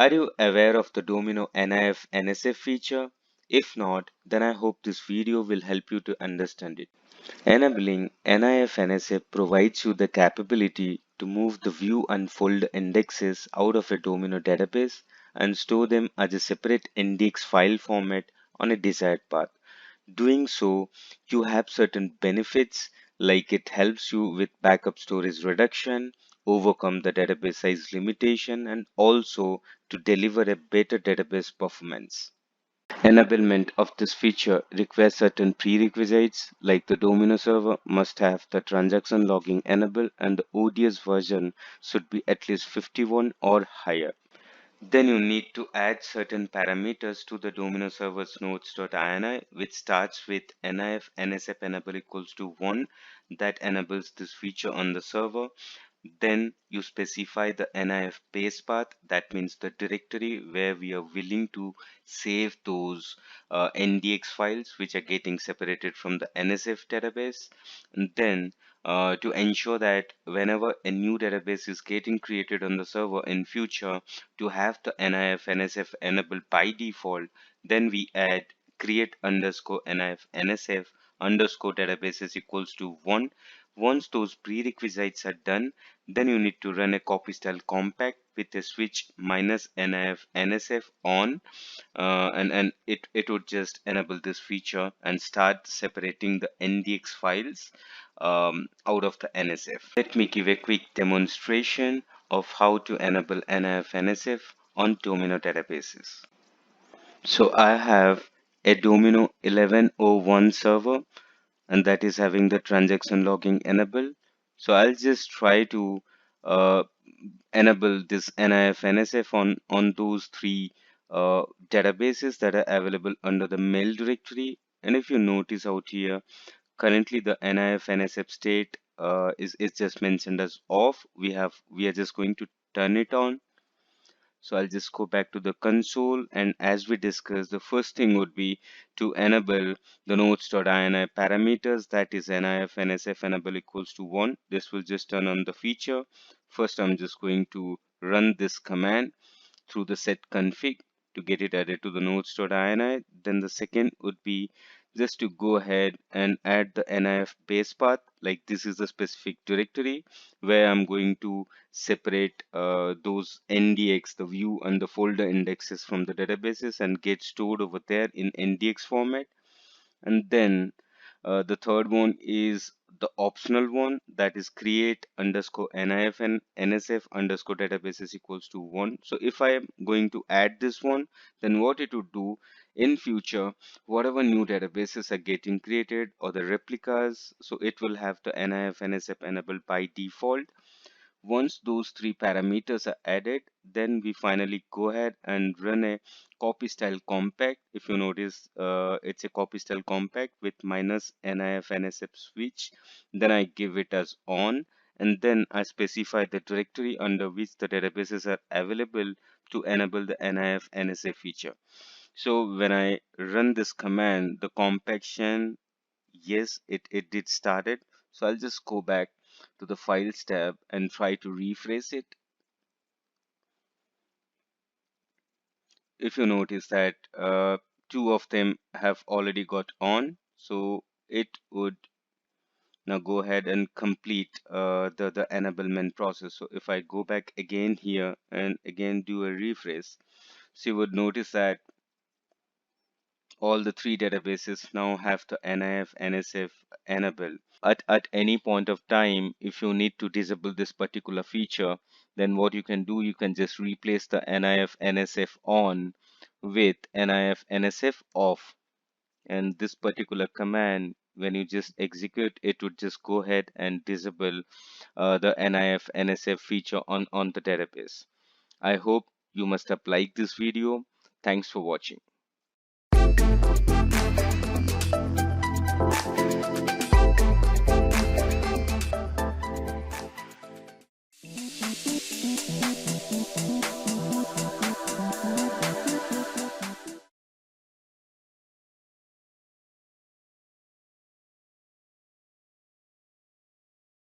Are you aware of the Domino NIF NSF feature? If not, then I hope this video will help you to understand it. Enabling NIF NSF provides you the capability to move the view and fold indexes out of a Domino database and store them as a separate index file format on a desired path. Doing so, you have certain benefits like it helps you with backup storage reduction, overcome the database size limitation, and also to deliver a better database performance. Enablement of this feature requires certain prerequisites like the Domino server must have the transaction logging enabled and the ODS version should be at least 51 or higher. Then you need to add certain parameters to the Domino server's nodes.ini, which starts with NIF NSF enable equals to 1 that enables this feature on the server. Then you specify the NIF base path, that means the directory where we are willing to save those NDX files which are getting separated from the NSF database. And then to ensure that whenever a new database is getting created on the server in future, to have the NIF NSF enabled by default, then we add create underscore NIF NSF underscore databases equals to 1. Once those prerequisites are done, then you need to run a copy style compact with a switch minus NIF NSF on, and it would just enable this feature and start separating the NDX files out of the NSF. Let me give a quick demonstration of how to enable NIF NSF on Domino databases. So I have a Domino 1101 server and that is having the transaction logging enabled. So I'll just try to uh, enable this NIF NSF on those three databases that are available under the mail directory. And if you notice out here, currently the NIF NSF state is just mentioned as off. We are just going to turn it on. So I'll just go back to the console, and as we discussed, the first thing would be to enable the nodes.ini parameters, that is NIF NSF enable equals to 1. This will just turn on the feature. First, I'm just going to run this command through the set config to get it added to the nodes.ini. Then the second would be just to go ahead and add the NIF base path, like this is the specific directory where I'm going to separate those NDX, the view and the folder indexes from the databases and get stored over there in NDX format. And then the third one is the optional one, that is create underscore NIF and NSF underscore databases equals to 1. So if I am going to add this one, then what it would do in future, whatever new databases are getting created or the replicas, so it will have the NIF NSF enabled by default. Once those three parameters are added, then we finally go ahead and run a copy style compact. If you notice, it's a copy style compact with minus NIF NSF switch. Then I give it as on, and then I specify the directory under which the databases are available to enable the NIF NSF feature. So when I run this command, the compaction, yes, it did start it. So I'll just go back to the files tab and try to rephrase it. If you notice that two of them have already got on, so it would now go ahead and complete the enablement process. So if I go back again here and again do a rephrase, so you would notice that all the three databases now have the NIF NSF enabled. At any point of time, if you need to disable this particular feature, then what you can do, you can just replace the NIF NSF on with NIF NSF off. And this particular command, when you just execute, it would just go ahead and disable the NIF NSF feature on the database. I hope you must have liked this video. Thanks for watching.